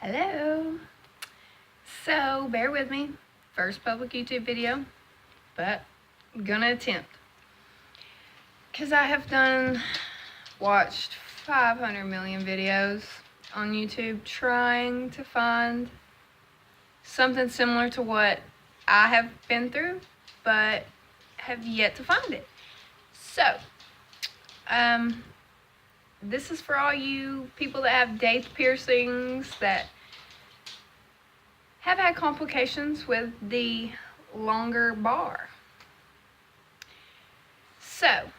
Hello. So bear with me. First public YouTube video, but I'm gonna attempt. Cause I have watched 500 million videos on YouTube trying to find something similar to what I have been through, but have yet to find it. So, this is for all you people that have Daith piercings that have had complications with the longer bar. So,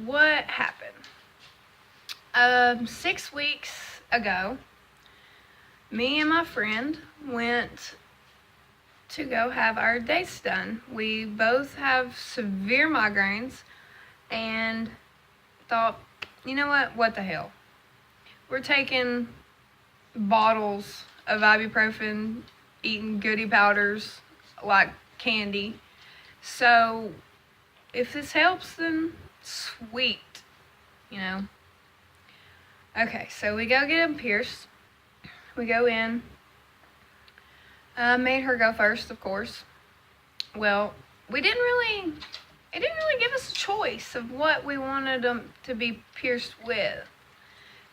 what happened? 6 weeks ago, me and my friend went to go have our dates done. We both have severe migraines and thought, you know what the hell? We're taking bottles of ibuprofen, eating goodie powders like candy. So if this helps, then sweet, you know. Okay, so we go get them pierced. We go in. Made her go first, of course. Well, it didn't really give us a choice of what we wanted them to be pierced with.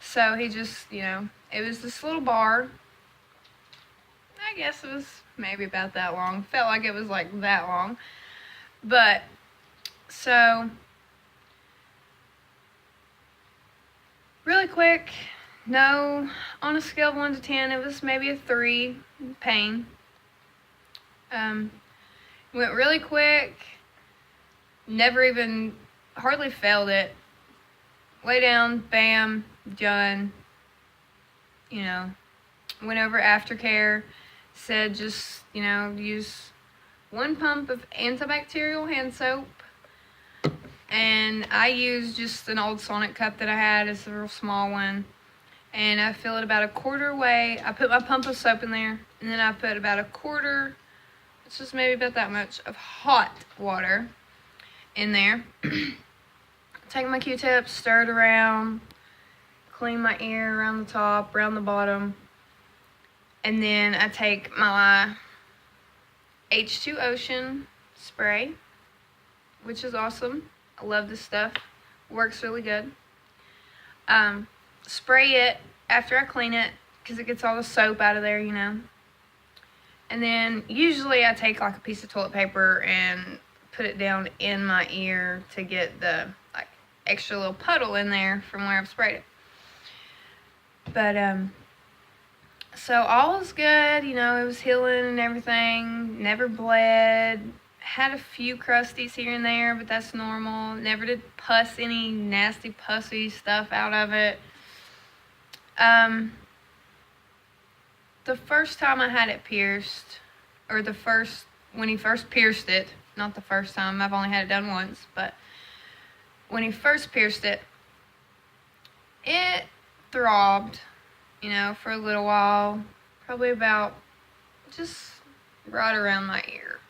So he just, it was this little bar. I guess it was maybe about that long. Felt like it was like that long. But, so, really quick, no, on a scale of 1 to 10, it was maybe a 3, pain. Went really quick, hardly felt it. Lay down, bam, done. Went over aftercare, said just, use 1 pump of antibacterial hand soap. And I used just an old Sonic cup that I had. It's a real small one. And I fill it about a quarter way. I put my pump of soap in there. And then I put about a quarter, it's just maybe about that much, of hot water in there. Take my Q-tip, stir it around, clean my ear around the top, around the bottom. And then I take my H2 Ocean spray, which is awesome. I love this stuff. Works really good. Spray it after I clean it because it gets all the soap out of there, And then usually I take like a piece of toilet paper and put it down in my ear to get the extra little puddle in there from where I've sprayed it. But so all was good, it was healing and everything. Never bled. Had a few crusties here and there, but that's normal. Never did pus, any nasty pussy stuff out of it. The first time I had it pierced, or when he first pierced it, not the first time, I've only had it done once, but when he first pierced it, it throbbed, for a little while, probably about just right around my ear.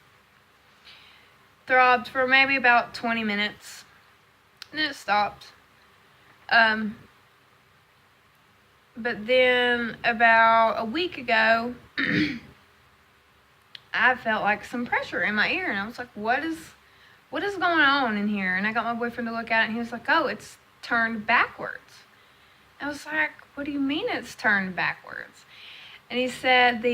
Throbbed for maybe about 20 minutes, and then it stopped. But then about a week ago, I felt like some pressure in my ear, and I was like, what is going on in here? And I got my boyfriend to look at it, and he was like, oh, it's turned backwards. I was like, what do you mean it's turned backwards? And he said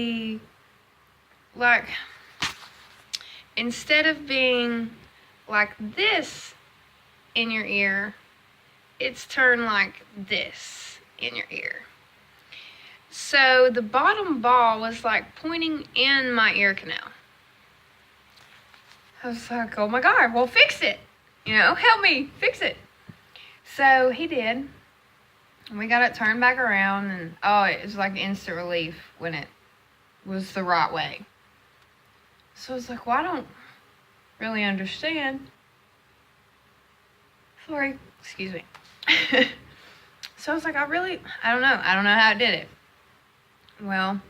instead of being like this in your ear, it's turned like this in your ear. So the bottom ball was like pointing in my ear canal. I was like, oh my God, well fix it. Help me fix it. So he did. And we got it turned back around, and it was like instant relief when it was the right way. So I was like, well, I don't really understand. Sorry, excuse me. So I was like, I don't know. I don't know how I did it. Well,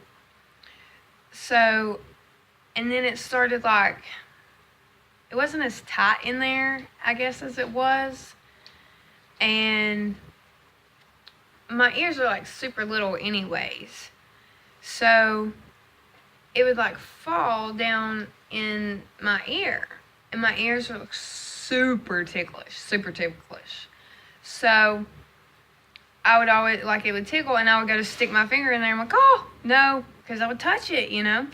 so, and then it started it wasn't as tight in there, I guess, as it was. And my ears are super little anyways. So it would like fall down in my ear, and my ears were like super ticklish. So I would always, like, it would tickle, and I would go to stick my finger in there. I'm like, oh, no, because I would touch it, you know?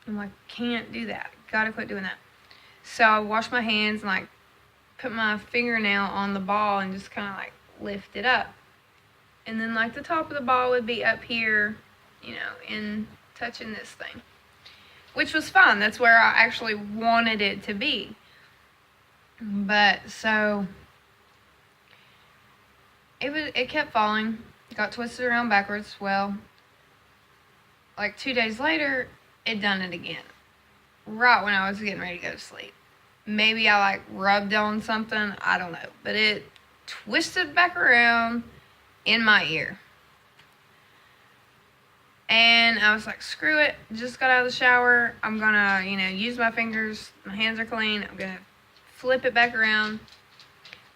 I'm like, can't do that. Gotta quit doing that. So I would wash my hands and, like, put my fingernail on the ball and just kind of, like, lift it up. And then, like, the top of the ball would be up here, you know, and touching this thing. Which was fine. That's where I actually wanted it to be. But, so it kept falling. Got twisted around backwards. Well, like 2 days later, it done it again. Right when I was getting ready to go to sleep. Maybe I like rubbed on something. I don't know. But it twisted back around in my ear. And I was like, screw it. Just got out of the shower. I'm going to, you know, use my fingers. My hands are clean. I'm going to flip it back around.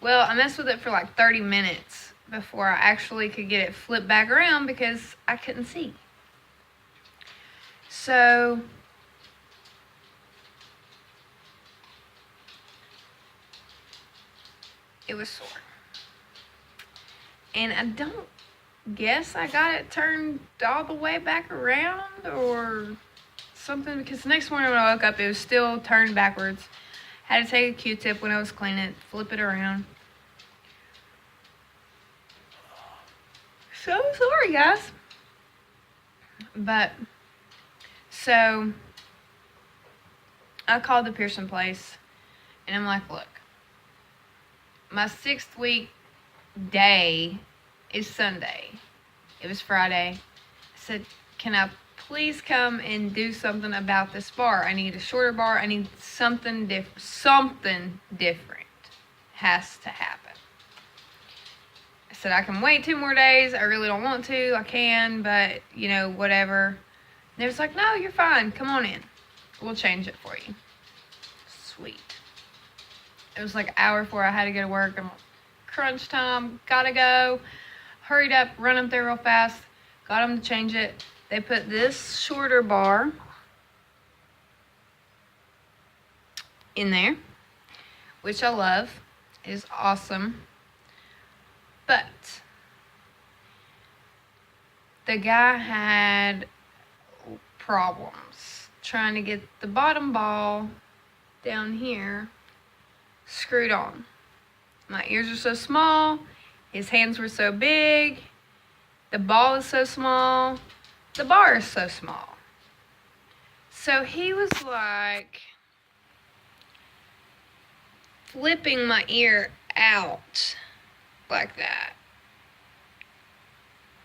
Well, I messed with it for like 30 minutes before I actually could get it flipped back around because I couldn't see. So it was sore. And I don't guess I got it turned all the way back around or something, because the next morning when I woke up, it was still turned backwards. Had to take a Q-tip when I was cleaning it, flip it around. So sorry, guys. But, so, I called the Pearson place, and I'm like, look, my 6th week day is Sunday. It was Friday. I said, can I please come and do something about this bar? I need a shorter bar. I need something different. Something different has to happen. I said, I can wait 2 more days. I really don't want to. I can, but, you know, whatever. And they was like, no, you're fine. Come on in. We'll change it for you. Sweet. It was like an hour before I had to go to work. I'm like, crunch time. Gotta go. Hurried up, run up there real fast. Got them to change it. They put this shorter bar in there, which I love. It is awesome. But the guy had problems trying to get the bottom ball down here screwed on. My ears are so small. His hands were so big. The ball is so small. The bar is so small. So he was like flipping my ear out like that.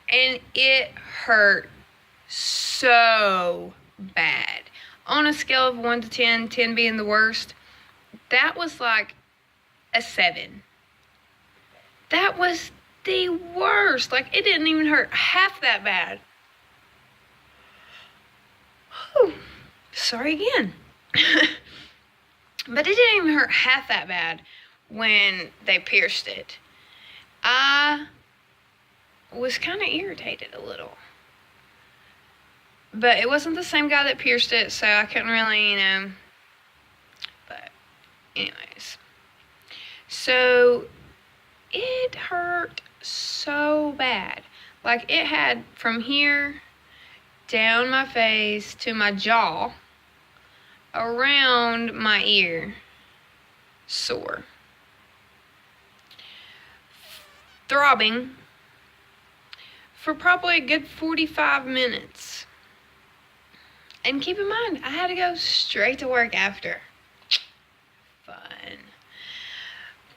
And it hurt so bad. On a scale of 1 to 10, 10 being the worst, that was like a 7. That was the worst. Like, it didn't even hurt half that bad. Whew. Sorry again. But it didn't even hurt half that bad when they pierced it. I was kind of irritated a little. But it wasn't the same guy that pierced it, so I couldn't really, you know. But anyways. So it hurt so bad. Like, it had from here down my face to my jaw, around my ear, sore. Throbbing for probably a good 45 minutes. And keep in mind, I had to go straight to work after. Fun.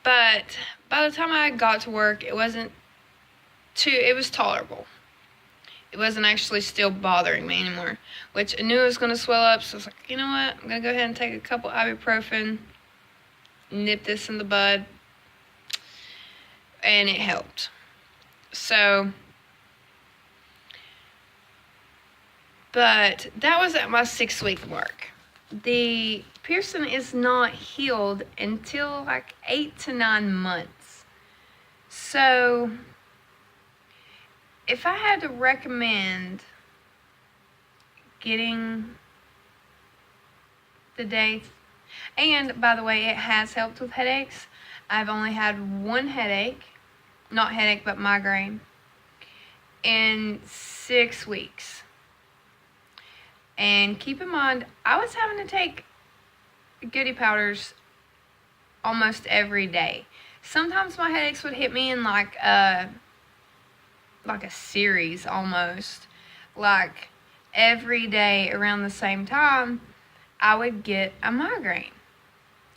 But by the time I got to work, it was tolerable. It wasn't actually still bothering me anymore, which I knew it was going to swell up, so I was like, you know what, I'm going to go ahead and take a couple ibuprofen, nip this in the bud, and it helped. So, but that was at my 6-week mark. The piercing is not healed until like 8 to 9 months. So, if I had to recommend getting the Daith. And by the way, it has helped with headaches. I've only had one headache, not headache, but migraine, in 6 weeks. And keep in mind, I was having to take goody powders almost every day. Sometimes my headaches would hit me in like a series almost. Like every day around the same time, I would get a migraine.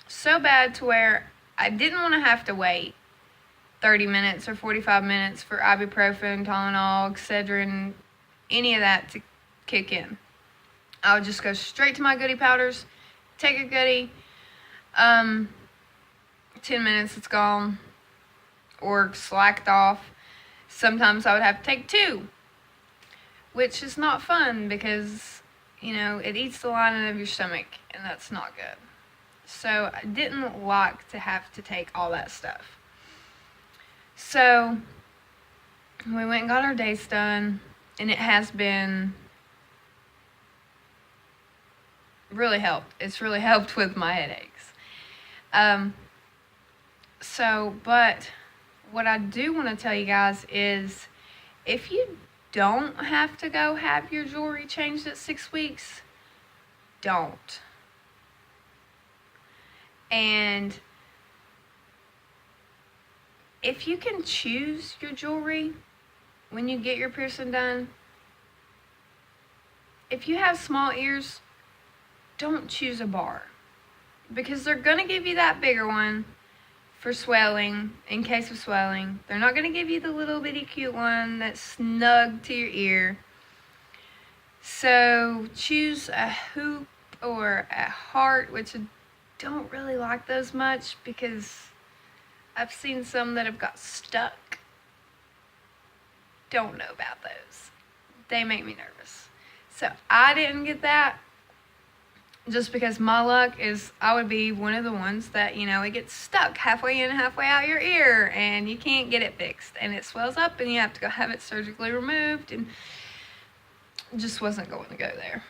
So bad to where I didn't want to have to wait 30 minutes or 45 minutes for ibuprofen, Tylenol, Excedrin, any of that to kick in. I would just go straight to my goody powders, take a goody, 10 minutes it's gone, or slacked off. Sometimes I would have to take 2, which is not fun because, it eats the lining of your stomach, and that's not good. So I didn't like to have to take all that stuff. So we went and got our days done, and it has been really helped. It's really helped with my headaches. But what I do want to tell you guys is, if you don't have to go have your jewelry changed at 6 weeks, don't. And if you can choose your jewelry when you get your piercing done, if you have small ears, don't choose a bar, because they're going to give you that bigger one for swelling, in case of swelling. They're not going to give you the little bitty cute one that's snug to your ear. So choose a hoop or a heart, which I don't really like those much because I've seen some that have got stuck. Don't know about those. They make me nervous. So I didn't get that, just because my luck is I would be one of the ones that, it gets stuck halfway in, halfway out your ear, and you can't get it fixed, and it swells up, and you have to go have it surgically removed, and just wasn't going to go there.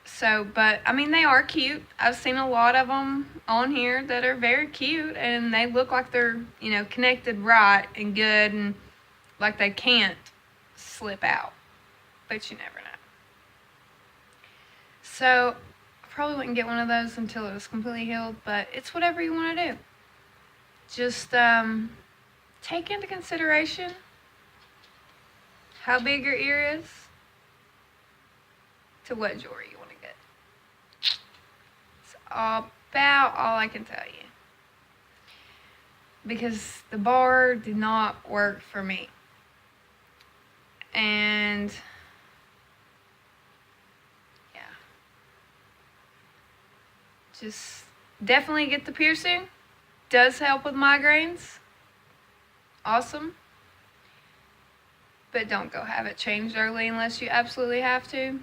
So, but, they are cute. I've seen a lot of them on here that are very cute, and they look like they're, connected right and good, and like they can't slip out, but you never know. So I probably wouldn't get one of those until it was completely healed, but it's whatever you want to do. Just take into consideration how big your ear is to what jewelry you want to get. It's about all I can tell you, because the bar did not work for me. And just definitely get the piercing. Does help with migraines. Awesome. But don't go have it changed early unless you absolutely have to.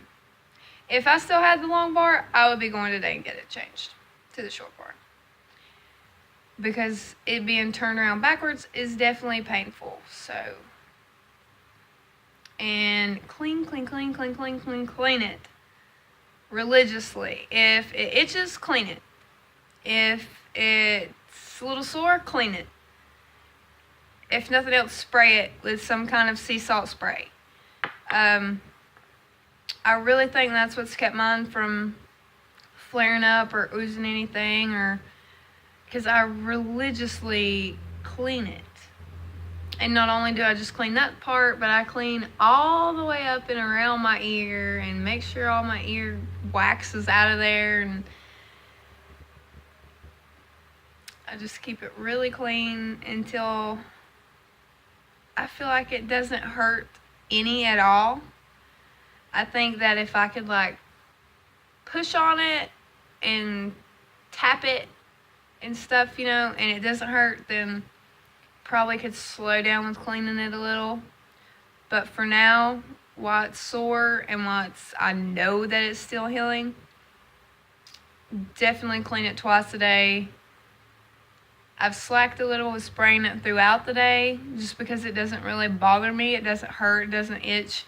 If I still had the long bar, I would be going today and get it changed to the short bar, because it being turned around backwards is definitely painful. So, and clean it religiously. If it itches, clean it. If it's a little sore, clean it. If nothing else, spray it with some kind of sea salt spray. I really think that's what's kept mine from flaring up or oozing anything, or because I religiously clean it. And not only do I just clean that part, but I clean all the way up and around my ear and make sure all my ear wax is out of there. And I just keep it really clean until I feel like it doesn't hurt any at all. I think that if I could push on it and tap it and stuff, and it doesn't hurt, then probably could slow down with cleaning it a little. But for now, while it's sore and while I know that it's still healing, definitely clean it twice a day. I've slacked a little with spraying it throughout the day just because it doesn't really bother me. It doesn't hurt, it doesn't itch.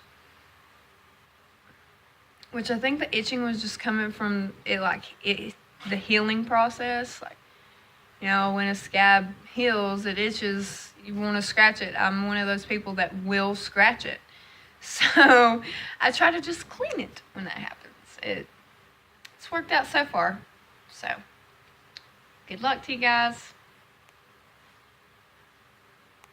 which I think the itching was just coming from the healing process. Like, you know, when a scab heals, it itches, you want to scratch it. I'm one of those people that will scratch it. So I try to just clean it when that happens. It's worked out so far. So good luck to you guys.